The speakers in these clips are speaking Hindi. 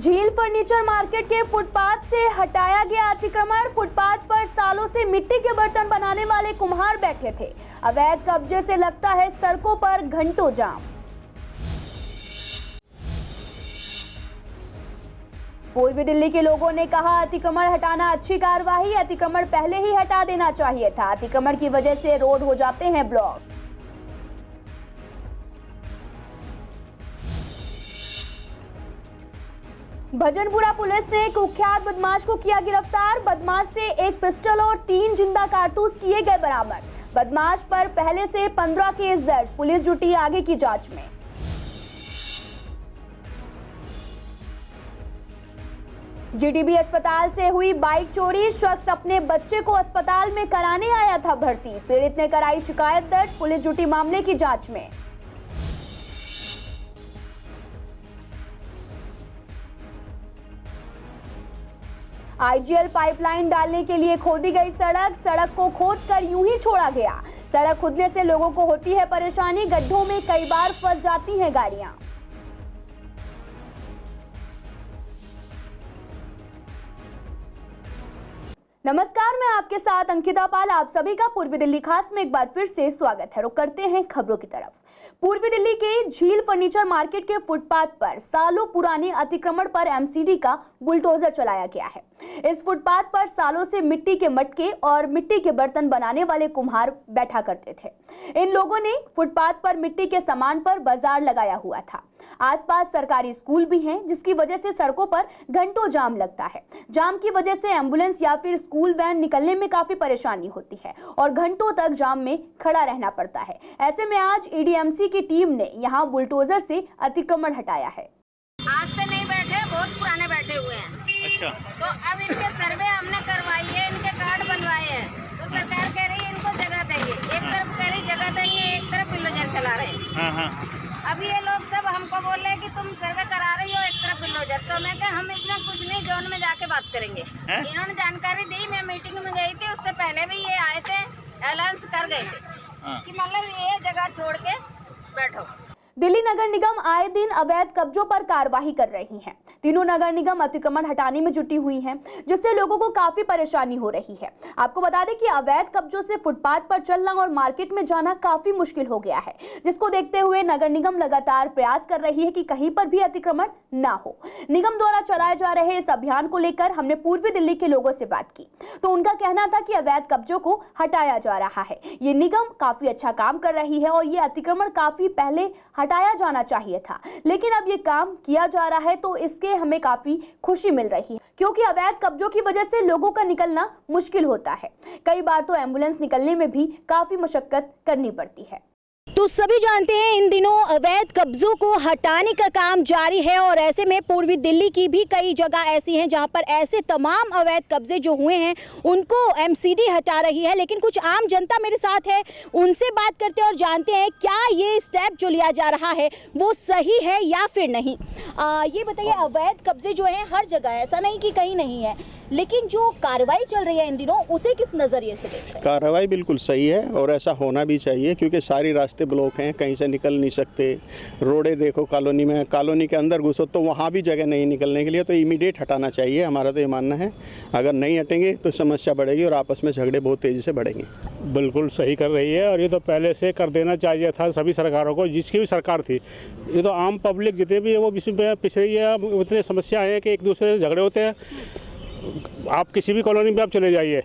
झील फर्नीचर मार्केट के फुटपाथ से हटाया गया अतिक्रमण। फुटपाथ पर सालों से मिट्टी के बर्तन बनाने वाले कुम्हार बैठे थे। अवैध कब्जे से लगता है सड़कों पर घंटों जाम। पूर्वी दिल्ली के लोगों ने कहा, अतिक्रमण हटाना अच्छी कार्रवाई। अतिक्रमण पहले ही हटा देना चाहिए था। अतिक्रमण की वजह से रोड हो जाते हैं ब्लॉक। भजनपुरा पुलिस ने कुख्यात बदमाश को किया गिरफ्तार। बदमाश से एक पिस्टल और 3 जिंदा कारतूस किए गए बरामद। बदमाश पर पहले से 15 केस दर्ज। पुलिस जुटी आगे की जांच में। जीटीबी अस्पताल से हुई बाइक चोरी। शख्स अपने बच्चे को अस्पताल में कराने आया था भर्ती। पीड़ित ने कराई शिकायत दर्ज। पुलिस जुटी मामले की जांच में। आईजीएल पाइपलाइन डालने के लिए खोदी गई सड़क को खोदकर यूं ही छोड़ा गया। सड़क खुदने से लोगों को होती है परेशानी। गड्ढों में कई बार फंस जाती हैं गाड़ियां। नमस्कार, मैं आपके साथ अंकिता पाल। आप सभी का पूर्वी दिल्ली खास में एक बार फिर से स्वागत है। रुक करते हैं खबरों की तरफ। पूर्वी दिल्ली के झील फर्नीचर मार्केट के फुटपाथ पर सालों पुराने अतिक्रमण पर एमसीडी का बुलडोजर चलाया गया है। इस फुटपाथ पर सालों से मिट्टी के मटके और मिट्टी के बर्तन बनाने वाले कुम्हार बैठा करते थे। इन लोगों ने फुटपाथ पर मिट्टी के सामान पर बाजार लगाया हुआ था। आसपास सरकारी स्कूल भी हैं, जिसकी वजह से सड़कों पर घंटों जाम लगता है। जाम की वजह से एम्बुलेंस या फिर स्कूल वैन निकलने में काफी परेशानी होती है और घंटों तक जाम में खड़ा रहना पड़ता है। ऐसे में आज ईडीएमसी की टीम ने यहां बुलडोजर से अतिक्रमण हटाया है। आज से नहीं बैठे, बहुत पुराने बैठे हुए हैं। अच्छा। तो अब इनके सर्वे हमने करवाई है, इनके कार्ड बनवाए हैं। तो सरकार कह रही है इनको जगह देंगे। एक तरफ कह रही जगह देंगे, एक तरफ बुलडोजर चला रहे हैं। अभी ये लोग सब हमको बोल रहे हैं कि तुम सर्वे करा रही हो, एक तरफ बुलडोजर। तो मैं कहा हम इसमें कुछ नहीं, जोन में जाके बात करेंगे। इन्होंने जानकारी दी। मैं मीटिंग में गई थी, उससे पहले भी ये आए थे, अनाउंस कर गए थे कि मतलब ये जगह छोड़ के बैठो। दिल्ली नगर निगम आए दिन अवैध कब्जों पर कार्रवाई कर रही है। तीनों नगर निगम अतिक्रमण हटाने में जुटी हुई हैं, जिससे लोगों को काफी परेशानी हो रही है। आपको बता दें कि अवैध कब्जों से फुटपाथ पर चलना और मार्केट में जाना काफी मुश्किल हो गया है, जिसको देखते हुए नगर निगम लगातार प्रयास कर रही है कि कहीं पर भी अतिक्रमण ना हो। निगम द्वारा चलाए जा रहे इस अभियान को लेकर हमने पूर्वी दिल्ली के लोगों से बात की, तो उनका कहना था कि अवैध कब्जों को हटाया जा रहा है। ये निगम काफी अच्छा काम कर रही है और ये अतिक्रमण काफी पहले हटाया जाना चाहिए था, लेकिन अब ये काम किया जा रहा है तो इसके हमें काफी खुशी मिल रही है, क्योंकि अवैध कब्जों की वजह से लोगों का निकलना मुश्किल होता है। कई बार तो एम्बुलेंस निकलने में भी काफी मशक्कत करनी पड़ती है। तो सभी जानते हैं इन दिनों अवैध कब्जों को हटाने का काम जारी है और ऐसे में पूर्वी दिल्ली की भी कई जगह ऐसी हैं जहां पर ऐसे तमाम अवैध कब्जे जो हुए हैं उनको एमसीडी हटा रही है। लेकिन कुछ आम जनता मेरे साथ है, उनसे बात करते हैं और जानते हैं क्या ये स्टेप जो लिया जा रहा है वो सही है या फिर नहीं। ये बताइए, अवैध कब्जे जो हैं हर जगह है, ऐसा नहीं कि कहीं नहीं है, लेकिन जो कार्रवाई चल रही है इन दिनों उसे किस नज़रिए से देख रहे हैं? कार्रवाई बिल्कुल सही है और ऐसा होना भी चाहिए, क्योंकि सारी रास्ते ब्लॉक हैं, कहीं से निकल नहीं सकते। रोडें देखो, कॉलोनी में, कॉलोनी के अंदर घुसो तो वहाँ भी जगह नहीं निकलने के लिए, तो इमीडिएट हटाना चाहिए। हमारा तो ये मानना है, अगर नहीं हटेंगे तो समस्या बढ़ेगी और आपस में झगड़े बहुत तेज़ी से बढ़ेंगे। बिल्कुल सही कर रही है और ये तो पहले से कर देना चाहिए था सभी सरकारों को, जिसकी भी सरकार थी। ये तो आम पब्लिक जितने भी है वो पिछड़ी है। इतनी समस्या है कि एक दूसरे से झगड़े होते हैं। आप किसी भी कॉलोनी में आप चले जाइए,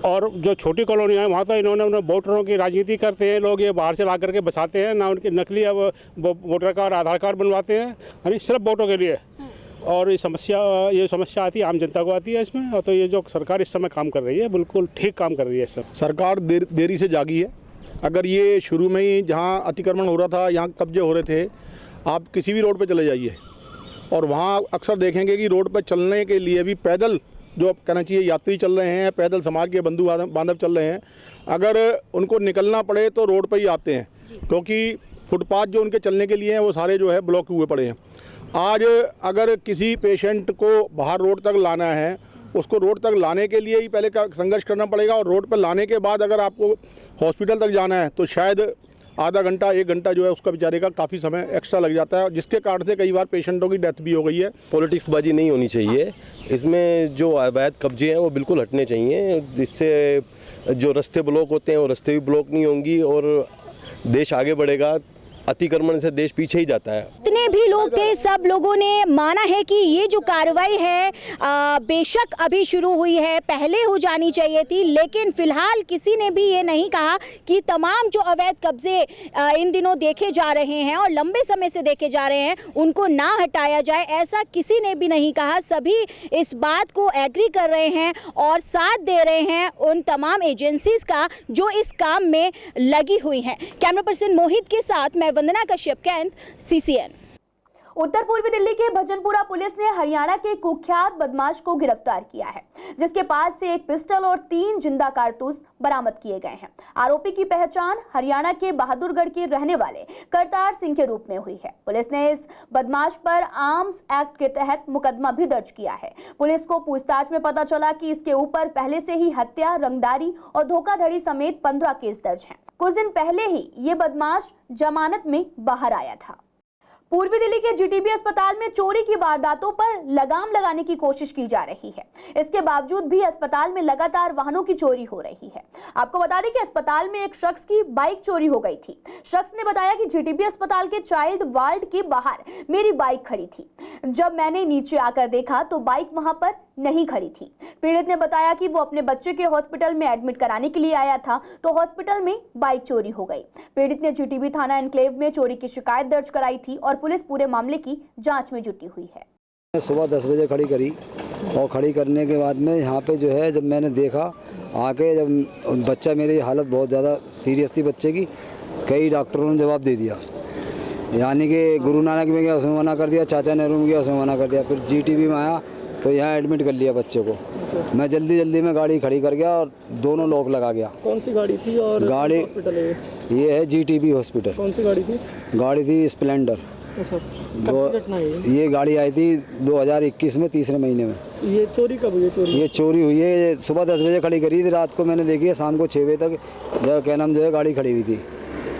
और जो छोटी कॉलोनी है वहाँ तो इन्होंने वोटरों की राजनीति करते हैं लोग। ये बाहर से ला करके बसाते हैं ना, उनके नकली अब वोटर कार्ड, आधार कार्ड बनवाते हैं, यानी सिर्फ वोटों के लिए। और ये समस्या आती है, आम जनता को आती है इसमें। और तो ये जो सरकार इस समय काम कर रही है बिल्कुल ठीक काम कर रही है। सब सरकार देरी से जागी है। अगर ये शुरू में ही जहाँ अतिक्रमण हो रहा था, यहाँ कब्जे हो रहे थे, आप किसी भी रोड पर चले जाइए और वहाँ अक्सर देखेंगे कि रोड पर चलने के लिए भी पैदल, जो अब कहना चाहिए यात्री चल रहे हैं, पैदल समाज के बंधु बांधव चल रहे हैं, अगर उनको निकलना पड़े तो रोड पर ही आते हैं, क्योंकि फुटपाथ जो उनके चलने के लिए हैं वो सारे जो है ब्लॉक हुए पड़े हैं। आज अगर किसी पेशेंट को बाहर रोड तक लाना है, उसको रोड तक लाने के लिए ही पहले का संघर्ष करना पड़ेगा, और रोड पर लाने के बाद अगर आपको हॉस्पिटल तक जाना है तो शायद आधा घंटा 1 घंटा जो है उसका बेचारे का काफ़ी समय एक्स्ट्रा लग जाता है, जिसके कारण से कई बार पेशेंटों की डेथ भी हो गई है। पॉलिटिक्स बाजी नहीं होनी चाहिए, इसमें जो अवैध कब्जे हैं वो बिल्कुल हटने चाहिए, जिससे जो रास्ते ब्लॉक होते हैं वो रास्ते भी ब्लॉक नहीं होंगी और देश आगे बढ़ेगा। अतिक्रमण से देश पीछे ही जाता है। जितने भी लोग थे सब लोगों ने माना है कि ये जो कार्रवाई है बेशक अभी शुरू हुई है, पहले हो जानी चाहिए थी, लेकिन फिलहाल किसी ने भी ये नहीं कहा कि तमाम जो अवैध कब्जे इन दिनों देखे जा रहे हैं और लंबे समय से देखे जा रहे हैं उनको ना हटाया जाए, ऐसा किसी ने भी नहीं कहा। सभी इस बात को एग्री कर रहे हैं और साथ दे रहे हैं उन तमाम एजेंसीज का जो इस काम में लगी हुई हैं। कैमरा पर्सन मोहित के साथ मैं वंदना कश्यप, कैंट, CCN। उत्तर पूर्वी दिल्ली के भजनपुरा पुलिस ने हरियाणा के कुख्यात बदमाश को गिरफ्तार किया है, जिसके पास से एक पिस्टल और 3 जिंदा कारतूस बरामद किए गए हैं। आरोपी की पहचान हरियाणा के बहादुरगढ़ के रहने वाले करतार सिंह के रूप में हुई है। पुलिस ने इस बदमाश पर आर्म्स एक्ट के तहत मुकदमा भी दर्ज किया है। पुलिस को पूछताछ में पता चला कि इसके ऊपर पहले से ही हत्या, रंगदारी और धोखाधड़ी समेत 15 केस दर्ज हैं। कुछ दिन पहले ही ये बदमाश जमानत में बाहर आया था। पूर्वी दिल्ली के GTB अस्पताल में चोरी की वारदातों पर लगाम लगाने की कोशिश की जा रही है। इसके बावजूद भी अस्पताल में लगातार वाहनों की चोरी हो रही है। आपको बता दें कि अस्पताल में एक शख्स की बाइक चोरी हो गई थी। शख्स ने बताया कि GTB अस्पताल के चाइल्ड वार्ड के बाहर मेरी बाइक खड़ी थी। जब मैंने नीचे आकर देखा तो बाइक वहां पर नहीं खड़ी थी। पीड़ित ने बताया कि वो अपने बच्चे के हॉस्पिटल में एडमिट कराने के लिए आया था तो हॉस्पिटल में बाइक चोरी हो गई। पीड़ित ने GTB थाना एनक्लेव में चोरी की शिकायत दर्ज कराई थी और पुलिस पूरे मामले की जांच में जुटी हुई है। सुबह 10 बजे खड़ी करी और खड़ी करने के बाद में यहाँ पे जो है जब मैंने देखा आके, जब बच्चा, मेरी हालत बहुत ज़्यादा सीरियस थी बच्चे की, कई डॉक्टरों ने जवाब दे दिया, यानी कि गुरु नानक में गया उसमें मना कर दिया, चाचा नेहरू में गया उसमें मना कर दिया, फिर GTB में आया तो यहाँ एडमिट कर लिया बच्चे को। मैं जल्दी में गाड़ी खड़ी कर गया और दोनों लॉक लगा गया। कौन सी गाड़ी थी और गाड़ी ये है GTB हॉस्पिटल। कौन सी गाड़ी थी? गाड़ी थी स्प्लेंडर। ये गाड़ी आई थी 2021 में, तीसरे महीने में। ये चोरी कब हुई? ये चोरी हुई है सुबह 10 बजे खड़ी करी थी, रात को मैंने देखी है शाम को 6 बजे तक क्या नाम जो है गाड़ी खड़ी हुई थी।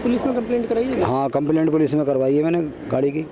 पुलिस में कंप्लेंट कराई है? हाँ, कंप्लेंट पुलिस में करवाई है मैंने गाड़ी की।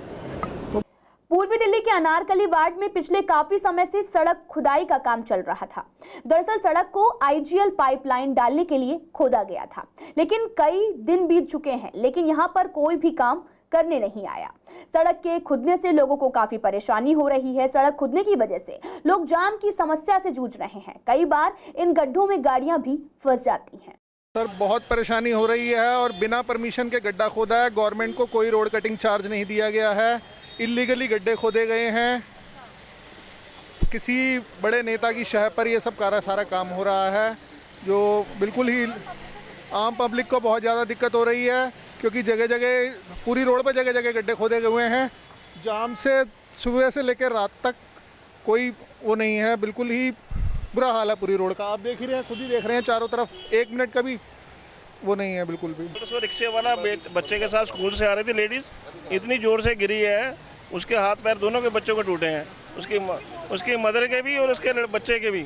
पूर्वी दिल्ली के अनारकली वार्ड में पिछले काफी समय से सड़क खुदाई का काम चल रहा था। दरअसल सड़क को IGL पाइपलाइन डालने के लिए खोदा गया था, लेकिन कई दिन बीत चुके हैं लेकिन यहाँ पर कोई भी काम करने नहीं आया। सड़क के खुदने से लोगों को काफी परेशानी हो रही है। सड़क खुदने की वजह से लोग जाम की समस्या से जूझ रहे हैं। कई बार इन गड्ढों में गाड़ियां भी फंस जाती हैं। सर, बहुत परेशानी हो रही है और बिना परमिशन के गड्ढा खोदा है। गवर्नमेंट को कोई रोड कटिंग चार्ज नहीं दिया गया है। इलीगली गड्ढे खोदे गए हैं। किसी बड़े नेता की शह पर ये सब सारा काम हो रहा है, जो बिल्कुल ही आम पब्लिक को बहुत ज़्यादा दिक्कत हो रही है, क्योंकि जगह जगह पूरी रोड पर जगह गड्ढे खोदे गए हुए हैं। जाम से सुबह से लेकर रात तक कोई वो नहीं है, बिल्कुल ही बुरा हाल है पूरी रोड का। आप देख ही रहे हैं, खुद ही देख रहे हैं, चारों तरफ 1 मिनट का भी वो नहीं है बिल्कुल भी। तो रिक्शे वाला बच्चे के साथ स्कूल से आ रही थी लेडीज़, इतनी ज़ोर से गिरी है, उसके हाथ पैर दोनों के बच्चों को टूटे हैं, उसकी मदर के भी और उसके बच्चे के भी।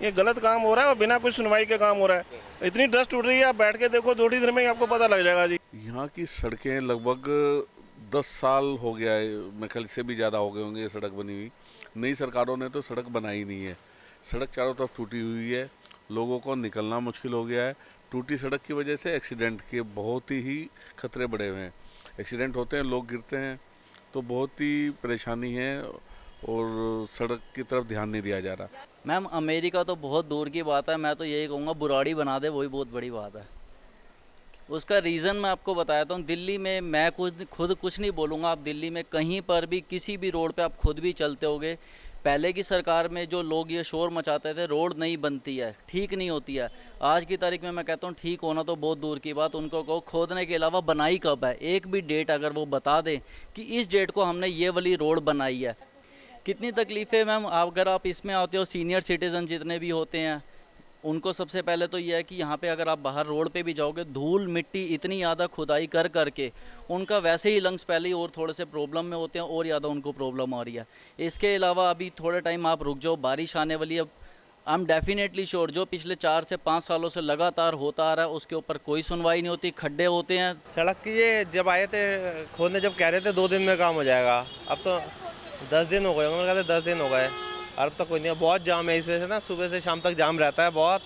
ये गलत काम हो रहा है और बिना कुछ सुनवाई के काम हो रहा है। इतनी डस्ट उठ रही है, आप बैठ के देखो 2 दिन में आपको पता लग जाएगा जी। यहाँ की सड़कें लगभग 10 साल हो गया है, मेरे ख्याल से भी ज़्यादा हो गए होंगे ये सड़क बनी हुई। नई सरकारों ने तो सड़क बनाई नहीं है। सड़क चारों तरफ टूटी हुई है, लोगों को निकलना मुश्किल हो गया है। टूटी सड़क की वजह से एक्सीडेंट के बहुत ही खतरे बढ़े हुए हैं। एक्सीडेंट होते हैं, लोग गिरते हैं, तो बहुत ही परेशानी है और सड़क की तरफ ध्यान नहीं दिया जा रहा। मैम, अमेरिका तो बहुत दूर की बात है, मैं तो यही कहूँगा बुराड़ी बना दे, वही बहुत बड़ी बात है। उसका रीज़न मैं आपको बताता हूँ। दिल्ली में मैं खुद कुछ नहीं बोलूँगा, आप दिल्ली में कहीं पर भी किसी भी रोड पे आप खुद भी चलते होगे, पहले की सरकार में जो लोग ये शोर मचाते थे रोड नहीं बनती है, ठीक नहीं होती है। आज की तारीख में मैं कहता हूँ ठीक होना तो बहुत दूर की बात, उनको कहो खोदने के अलावा बनाई कब है, एक भी डेट अगर वो बता दें कि इस डेट को हमने ये वाली रोड बनाई है। कितनी तकलीफ़ें मैम, अगर आप इसमें आते हो, सीनियर सिटीज़न जितने भी होते हैं उनको सबसे पहले तो ये है कि यहाँ पे अगर आप बाहर रोड पे भी जाओगे, धूल मिट्टी इतनी ज़्यादा खुदाई कर करके उनका वैसे ही लंग्स पहले ही और थोड़े से प्रॉब्लम में होते हैं और ज़्यादा उनको प्रॉब्लम आ रही है। इसके अलावा अभी थोड़ा टाइम आप रुक जाओ, बारिश आने वाली है, आई एम डेफिनेटली श्योर जो पिछले 4 से 5 सालों से लगातार होता आ रहा है उसके ऊपर कोई सुनवाई नहीं होती, खड्डे होते हैं। सड़क की ये जब आए थे खोदने, जब कह रहे थे 2 दिन में काम हो जाएगा, अब तो 10 दिन हो गए, उन्होंने कहा था 10 दिन हो गए, अब तक कोई नहीं। बहुत जाम है इस वजह से ना, सुबह से शाम तक जाम रहता है बहुत,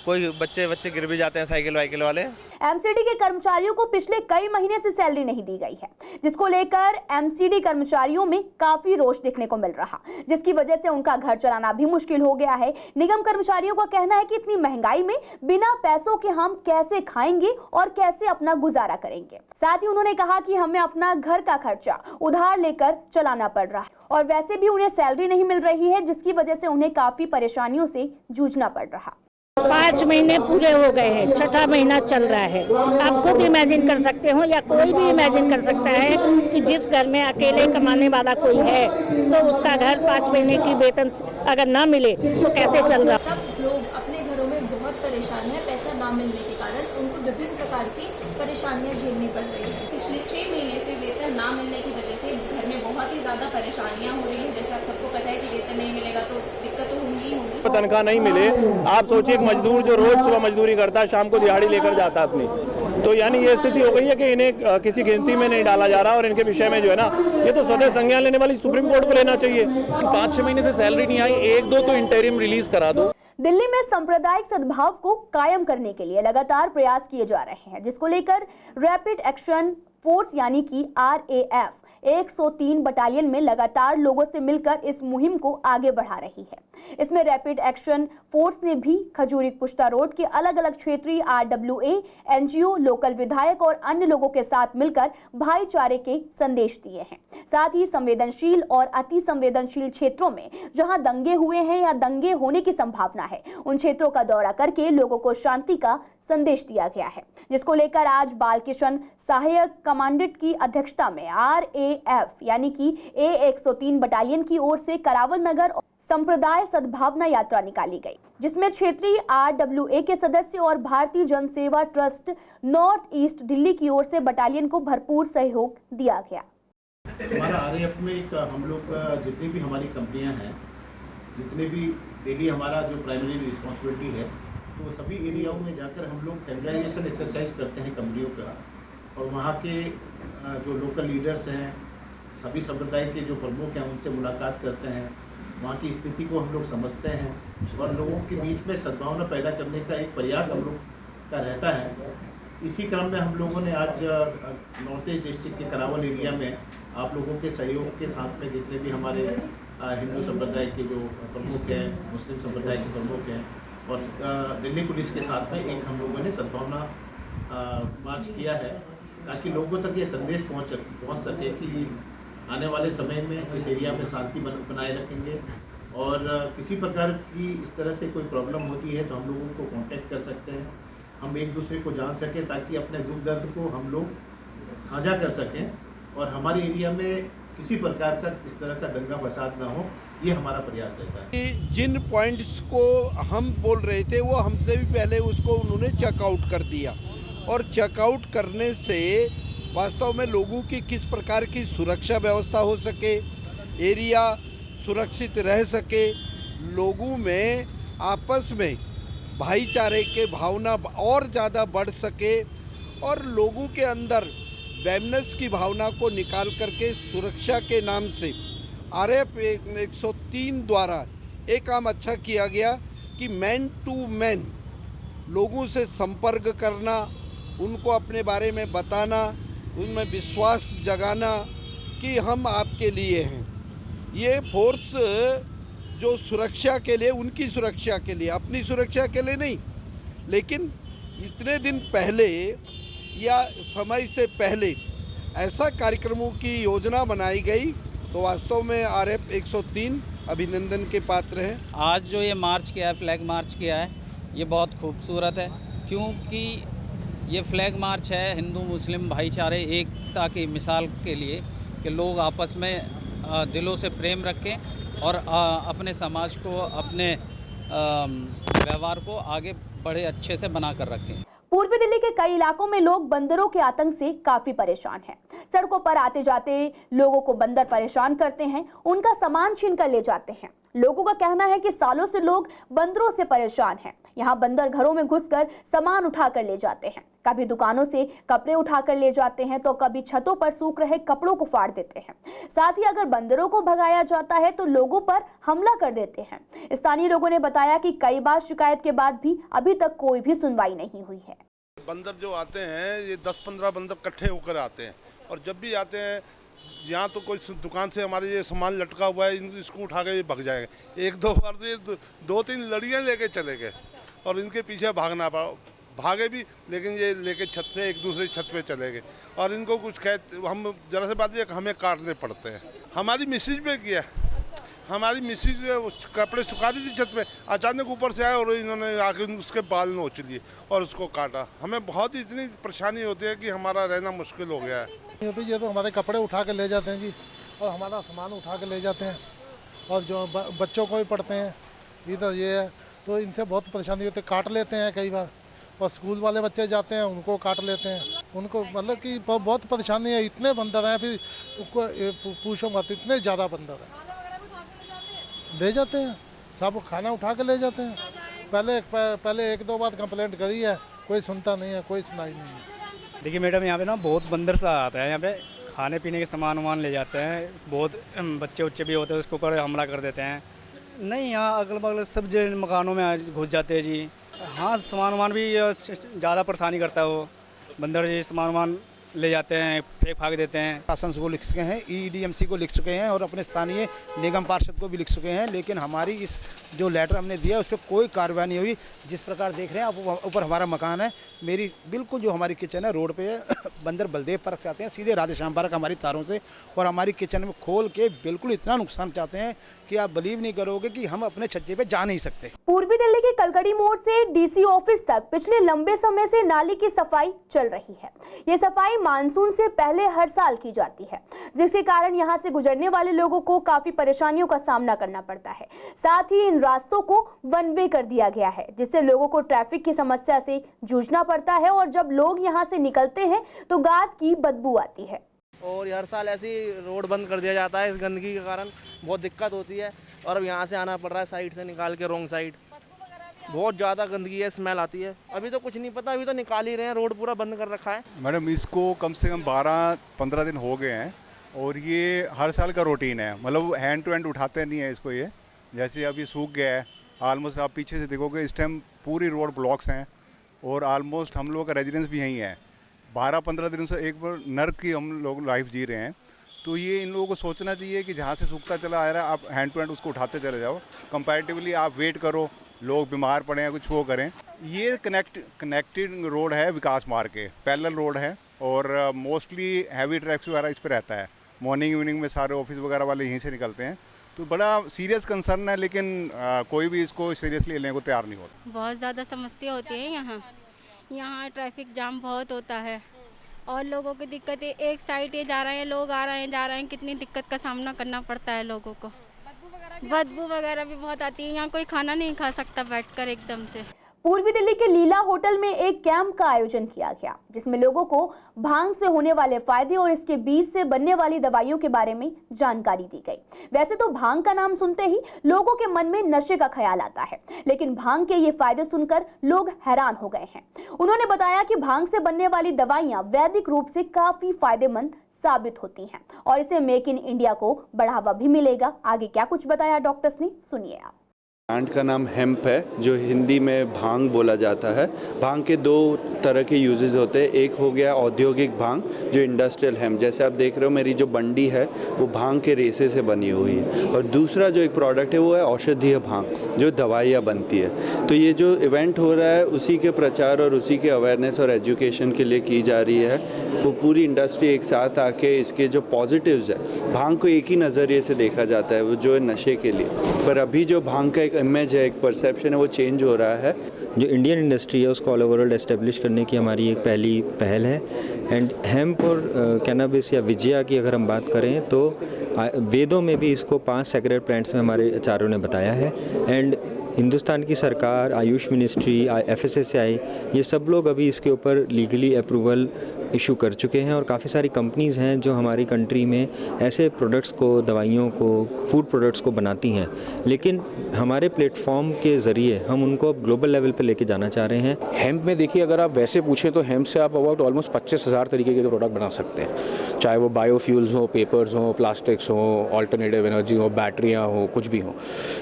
कोई बच्चे गिर भी जाते हैं साइकिल वाइकिल वाले। एमसीडी के कर्मचारियों को पिछले कई महीने से सैलरी नहीं दी गई है, जिसको लेकर एमसीडी कर्मचारियों में काफी रोष देखने को मिल रहा, जिसकी वजह से उनका घर चलाना भी मुश्किल हो गया है। निगम कर्मचारियों का कहना है कि इतनी महंगाई में बिना पैसों के हम कैसे खाएंगे और कैसे अपना गुजारा करेंगे। साथ ही उन्होंने कहा कि हमें अपना घर का खर्चा उधार लेकर चलाना पड़ रहा है और वैसे भी उन्हें सैलरी नहीं मिल रही है, जिसकी वजह से उन्हें काफी परेशानियों से जूझना पड़ रहा। 5 महीने पूरे हो गए हैं, 6ठा महीना चल रहा है। आप खुद इमेजिन कर सकते हो या कोई भी इमेजिन कर सकता है कि जिस घर में अकेले कमाने वाला कोई है तो उसका घर 5 महीने की वेतन अगर ना मिले तो कैसे चल रहा। सब लोग अपने घरों में बहुत परेशान है, पैसा ना मिलने के कारण उनको विभिन्न प्रकार की परेशानियां झेलनी पड़ रही है। पिछले 6 महीने से वेतन ना मिलने की वजह से घर में बहुत ही ज़्यादा परेशानियां हो रही हैं। जैसे आप सबको पता है कि वेतन नहीं मिलेगा तो दिक्कत तो होंगी ही होंगी। तनख्वाह नहीं मिले, आप सोचिए एक मजदूर जो रोज सुबह मजदूरी करता है, शाम को दिहाड़ी लेकर जाता है अपनी, तो यानी ये स्थिति हो गई है कि इन्हें किसी गिनती में नहीं डाला जा रहा और इनके विषय में जो है ना, ये तो स्वतः संज्ञान लेने वाली सुप्रीम कोर्ट को लेना चाहिए। 5-6 महीने से सैलरी नहीं आई, 1-2 तो इंटरिम रिलीज करा दो। दिल्ली में सांप्रदायिक सद्भाव को कायम करने के लिए लगातार प्रयास किए जा रहे हैं, जिसको लेकर रैपिड एक्शन फोर्स यानी कि RAF 103 बटालियन में लगातार लोगों से मिलकर इस मुहिम को आगे बढ़ा रही है। इसमें रैपिड एक्शन फोर्स ने भी खजूरी कुश्ता रोड के अलग अलग क्षेत्रीय RWA, NGO, लोकल विधायक और अन्य लोगों के साथ मिलकर भाईचारे के संदेश दिए हैं। साथ ही संवेदनशील और अति संवेदनशील क्षेत्रों में जहां दंगे हुए हैं या दंगे होने की संभावना है, उन क्षेत्रों का दौरा करके लोगों को शांति का संदेश दिया गया है, जिसको लेकर आज बालकिशन सहायक कमांडेंट की अध्यक्षता में RAF यानी कि A103 बटालियन की ओर से करावल नगर संप्रदाय सद्भावना यात्रा निकाली गई, जिसमें क्षेत्रीय RWA के सदस्य और भारतीय जन सेवा ट्रस्ट नॉर्थ ईस्ट दिल्ली की ओर से बटालियन को भरपूर सहयोग दिया गया। हमारा RAF में एक हम लोग जितनी भी हमारी कंपनियां हैं, जितने भी डेली हमारा जो प्राइमरी रिस्पॉन्सिबिलिटी है, तो सभी एरियाओं में जाकर हम लोग फैमिलाइजेशन एक्सरसाइज करते हैं कंपनियों का, और वहाँ के जो लोकल लीडर्स हैं, सभी संप्रदाय के जो प्रमुख हैं, उनसे मुलाकात करते हैं, वहाँ की स्थिति को हम लोग समझते हैं और लोगों के बीच में सद्भावना पैदा करने का एक प्रयास हम लोग का रहता है। इसी क्रम में हम लोगों ने आज नॉर्थ ईस्ट डिस्ट्रिक्ट के करावल एरिया में आप लोगों के सहयोग के साथ में जितने भी हमारे हिंदू संप्रदाय के जो प्रमुख हैं, मुस्लिम संप्रदाय के प्रमुख हैं और दिल्ली पुलिस के साथ में एक हम लोगों ने सद्भावना मार्च किया है, ताकि लोगों तक ये संदेश पहुंच सके कि आने वाले समय में इस एरिया में शांति बनाए रखेंगे और किसी प्रकार की इस तरह से कोई प्रॉब्लम होती है तो हम लोगों को कांटेक्ट कर सकते हैं, हम एक दूसरे को जान सकें, ताकि अपने दुख दर्द को हम लोग साझा कर सकें और हमारे एरिया में किसी प्रकार का इस तरह का दंगा फसाद ना हो, ये हमारा प्रयास रहता है। जिन पॉइंट्स को हम बोल रहे थे वो हमसे भी पहले उसको उन्होंने चेकआउट कर दिया, और चेकआउट करने से वास्तव में लोगों की किस प्रकार की सुरक्षा व्यवस्था हो सके, एरिया सुरक्षित रह सके, लोगों में आपस में भाईचारे के भावना और ज़्यादा बढ़ सके और लोगों के अंदर वैमनस की भावना को निकाल करके सुरक्षा के नाम से RAF 103 द्वारा एक काम अच्छा किया गया कि मैन टू मैन लोगों से संपर्क करना, उनको अपने बारे में बताना, उनमें विश्वास जगाना कि हम आपके लिए हैं। ये फोर्स जो सुरक्षा के लिए, उनकी सुरक्षा के लिए, अपनी सुरक्षा के लिए नहीं, लेकिन इतने दिन पहले या समय से पहले ऐसा कार्यक्रमों की योजना बनाई गई, तो वास्तव में RAF 103 अभिनंदन के पात्र हैं। आज जो ये मार्च किया है, फ्लैग मार्च किया है, ये बहुत खूबसूरत है, क्योंकि ये फ्लैग मार्च है हिंदू मुस्लिम भाईचारे एकता की मिसाल के लिए कि लोग आपस में दिलों से प्रेम रखें और अपने समाज को, अपने व्यवहार को आगे बड़े अच्छे से बना कर रखें। पूर्वी दिल्ली के कई इलाकों में लोग बंदरों के आतंक से काफी परेशान हैं। सड़कों पर आते जाते लोगों को बंदर परेशान करते हैं, उनका सामान छीन कर ले जाते हैं। लोगों का कहना है कि सालों से लोग बंदरों से परेशान हैं। यहाँ बंदर घरों में घुसकर सामान उठा कर ले जाते हैं, कभी दुकानों से कपड़े उठा कर ले जाते हैं तो कभी छतों पर सूख रहे कपड़ों को फाड़ देते हैं। साथ ही अगर बंदरों को भगाया जाता है तो लोगों पर हमला कर देते हैं। स्थानीय लोगों ने बताया कि कई बार शिकायत के बाद भी अभी तक कोई भी सुनवाई नहीं हुई है। बंदर जो आते हैं ये 10-15 बंदर इकट्ठे होकर आते हैं और जब भी आते हैं यहाँ तो कोई दुकान से हमारे ये सामान लटका हुआ है, इसको उठा के भग जाएंगे। 1-2 बार तो ये 2-3 लड़ियाँ लेके चले गए और इनके पीछे भागना पड़ा, भागे भी लेकिन ये लेके छत से एक दूसरे छत पे चले गए और इनको कुछ हम जरा से बात हमें काटने पड़ते हैं। हमारी मिसेज पे किया, हमारी मिसेज कपड़े सुखा रही थी छत पे, अचानक ऊपर से आए और इन्होंने आके उसके बाल नोच लिए और उसको काटा। हमें बहुत इतनी परेशानी होती है कि हमारा रहना मुश्किल हो गया है। ये तो हमारे कपड़े उठा के ले जाते हैं जी और हमारा सामान उठा के ले जाते हैं और जो बच्चों को भी पढ़ते हैं इधर ये है तो इनसे बहुत परेशानी होती है, काट लेते हैं कई बार और स्कूल वाले बच्चे जाते हैं उनको काट लेते हैं, उनको मतलब कि बहुत परेशानी है। इतने बंदर हैं फिर पूछो मत, इतने ज़्यादा बंदर हैं। ले जाते हैं सब, खाना उठा के ले जाते हैं। पहले 1-2 बार कंप्लेंट करी है, कोई सुनता नहीं है, कोई सुनाई नहीं है। देखिए मैडम, यहाँ पे ना बहुत बंदर सा आता है, यहाँ पे खाने पीने के सामान ले जाते हैं, बहुत बच्चे भी होते हैं उसके ऊपर हमला कर देते हैं। नहीं, यहाँ अगल बगल सब जो मकानों में घुस जाते हैं जी। हाँ, सामान भी ज़्यादा परेशानी करता है वो बंदर जी, सामान ले जाते हैं, फेंक फाक देते हैं। शासन को लिख चुके हैं, EDMC को लिख चुके हैं और अपने स्थानीय निगम पार्षद को भी लिख चुके हैं, लेकिन हमारी इस जो लेटर हमने दिया उस पर कोई कार्रवाई नहीं हुई। जिस प्रकार देख रहे हैं आप, ऊपर हमारा मकान है, मेरी बिल्कुल जो हमारी किचन है रोड पे है। बंदर बलदेव पार्क से आते हैं सीधे राधे श्याम पार्क हमारी तारों से और हमारी किचन में खोल के बिल्कुल इतना नुकसान चाहते हैं कि आप बिलीव नहीं करोगे कि हम अपने छज्जे पे जा नहीं सकते। पूर्वी दिल्ली के कलकड़ी मोड़ से DC ऑफिस तक पिछले लंबे समय से नाली की सफाई चल रही है। ये सफाई मानसून से पहले हर साल की जाती है, जिसके कारण यहाँ से गुजरने वाले लोगों को काफी परेशानियों का सामना करना पड़ता है। साथ ही इन रास्तों को वन वे कर दिया गया है, जिससे लोगों को ट्रैफिक की समस्या से जूझना पड़ता है और जब लोग यहाँ से निकलते हैं तो गाद की बदबू आती है। और हर साल ऐसी रोड बंद कर दिया जाता है, इस गंदगी के कारण बहुत दिक्कत होती है और अब यहाँ से आना पड़ रहा है साइड से निकाल के, रॉन्ग साइड। बहुत ज़्यादा गंदगी है, स्मेल आती है। अभी तो कुछ नहीं पता, अभी तो निकाल ही रहे हैं, रोड पूरा बंद कर रखा है। मैडम, इसको कम से कम 12-15 दिन हो गए हैं और ये हर साल का रूटीन है। मतलब हैंड टू हैंड उठाते नहीं है इसको। ये जैसे अभी सूख गया है ऑलमोस्ट, आप पीछे से देखोगे इस टाइम पूरी रोड ब्लॉक्स हैं और ऑलमोस्ट हम लोगों का रेजिडेंस भी यहीं है। 12-15 दिनों से एक बार नर्क की हम लोग लाइफ जी रहे हैं। तो ये इन लोगों को सोचना चाहिए कि जहाँ से सूखता चला आ रहा है आप हैंड टू हैंड उसको उठाते चले जाओ। कंपैरेटिवली आप वेट करो, लोग बीमार पड़े हैं, कुछ वो करें। ये कनेक्टेड रोड है विकास मार्ग के, पैरेलल रोड है और मोस्टली हैवी ट्रैक्स वगैरह इस पर रहता है। मॉर्निंग इवनिंग में सारे ऑफिस वगैरह वाले यहीं से निकलते हैं। तो बड़ा सीरियस कंसर्न है, लेकिन कोई भी इसको सीरियसली लेने को तैयार नहीं होता। बहुत ज़्यादा समस्या होती है यहाँ ट्रैफिक जाम बहुत होता है और लोगों की दिक्कत है। एक साइड ये जा रहे हैं, लोग आ रहे हैं जा रहे हैं, कितनी दिक्कत का सामना करना पड़ता है लोगों को। बदबू वगैरह भी बहुत आती है, यहाँ कोई खाना नहीं खा सकता बैठकर एकदम से। पूर्वी दिल्ली के लीला होटल में एक कैंप का आयोजन किया गया, जिसमें लोगों को भांग से होने वाले फायदे और इसके बीज से बनने वाली दवाइयों के बारे में जानकारी दी गई। वैसे तो भांग का नाम सुनते ही लोगों के मन में नशे का ख्याल आता है, लेकिन भांग के ये फायदे सुनकर लोग हैरान हो गए हैं। उन्होंने बताया कि भांग से बनने वाली दवाइयां वैदिक रूप से काफी फायदेमंद साबित होती हैं और इसे मेक इन इंडिया को बढ़ावा भी मिलेगा। आगे क्या कुछ बताया डॉक्टर्स ने, सुनिए आप। प्लांट का नाम हेम्प है, जो हिंदी में भांग बोला जाता है। भांग के 2 तरह के यूजेस होते हैं। एक हो गया औद्योगिक भांग, जो इंडस्ट्रियल हेम्प, जैसे आप देख रहे हो मेरी जो बंडी है वो भांग के रेसे से बनी हुई है। और दूसरा जो एक प्रोडक्ट है वो है औषधीय भांग, जो दवाइयाँ बनती है। तो ये जो इवेंट हो रहा है उसी के प्रचार और उसी के अवेयरनेस और एजुकेशन के लिए की जा रही है। वो पूरी इंडस्ट्री एक साथ आके इसके जो पॉजिटिव्स है, भांग को एक ही नज़रिए से देखा जाता है, वो जो है नशे के लिए, पर अभी जो भांग का इमेज है, एक परसेप्शन है, वो चेंज हो रहा है। जो इंडियन इंडस्ट्री है उसको ऑल ओवर वर्ल्ड एस्टेब्लिश करने की हमारी एक पहली पहल है। एंड हेम्प और कैनाबिस या विजया की अगर हम बात करें तो वेदों में भी इसको 5 सेक्रेड प्लांट्स में हमारे आचार्यों ने बताया है। एंड हिंदुस्तान की सरकार, आयुष मिनिस्ट्री, FSSAI, ये सब लोग अभी इसके ऊपर लीगली अप्रूवल इशू कर चुके हैं और काफ़ी सारी कंपनीज़ हैं जो हमारी कंट्री में ऐसे प्रोडक्ट्स को, दवाइयों को, फूड प्रोडक्ट्स को बनाती हैं, लेकिन हमारे प्लेटफॉर्म के ज़रिए हम उनको अब ग्लोबल लेवल पे लेके जाना चाह रहे हैं। हेम्प में देखिए, अगर आप वैसे पूछें तो हेम्प से आप अबाउट ऑलमोस्ट 25,000 तरीके के प्रोडक्ट बना सकते हैं, चाहे वो बायोफ्यूल्स हो, पेपर्स हो, प्लास्टिक्स हो, ऑल्टरनेटिव एनर्जी हो, बैटरियाँ हो, कुछ भी हो।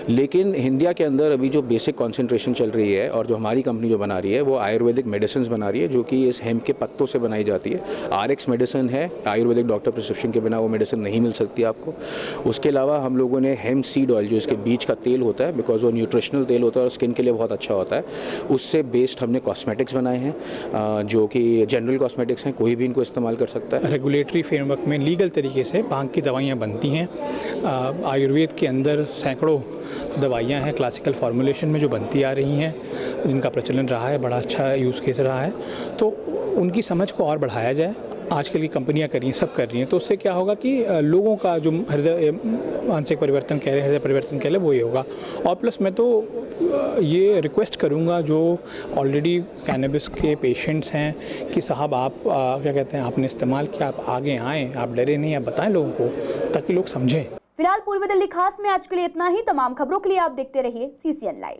लेकिन इंडिया के अंदर अभी जो बेसिक कॉन्सेंट्रेशन चल रही है और जो हमारी कंपनी जो बना रही है वो आयुर्वेदिक मेडिसिन बना रही है, जो कि इस हेम्प के पत्तों से बनाई जाती है। RX मेडिसिन है, आयुर्वेदिक डॉक्टर प्रिस्क्रिप्शन के बिना वो मेडिसिन नहीं मिल सकती आपको। उसके अलावा हम लोगों ने हेम्प सीड ऑयल, जो इसके बीज का तेल होता है, बिकॉज वो न्यूट्रिशनल तेल होता है और स्किन के लिए बहुत अच्छा होता है, उससे बेस्ड हमने कॉस्मेटिक्स बनाए हैं जो कि जनरल कॉस्मेटिक्स हैं, कोई भी इनको इस्तेमाल कर सकता है। रेगुलेटरी फ्रेमवर्क में लीगल तरीके से भांग की दवाइयाँ बनती हैं। आयुर्वेद के अंदर सैकड़ों दवाइयाँ हैं क्लासिकल फार्मूलेशन में जो बनती आ रही हैं, जिनका प्रचलन रहा है, बड़ा अच्छा यूज़ केस रहा है, तो उनकी समझ को और बढ़ाया जाए। आजकल की कंपनियां कर रही हैं, सब कर रही हैं, तो उससे क्या होगा कि लोगों का जो हृदय मानसिक परिवर्तन कह रहे हैं, हृदय परिवर्तन कह रहे हैं, वो ये होगा। और प्लस मैं तो ये रिक्वेस्ट करूंगा जो ऑलरेडी कैनबिस के पेशेंट्स हैं कि साहब आप क्या कहते हैं, आपने इस्तेमाल किया, आप आगे आएँ, आप डरे नहीं, आप बताएं लोगों को ताकि लोग समझें। फिलहाल पूर्वी दिल्ली खास में आज के लिए इतना ही। तमाम खबरों के लिए आप देखते रहिए CCN लाइव।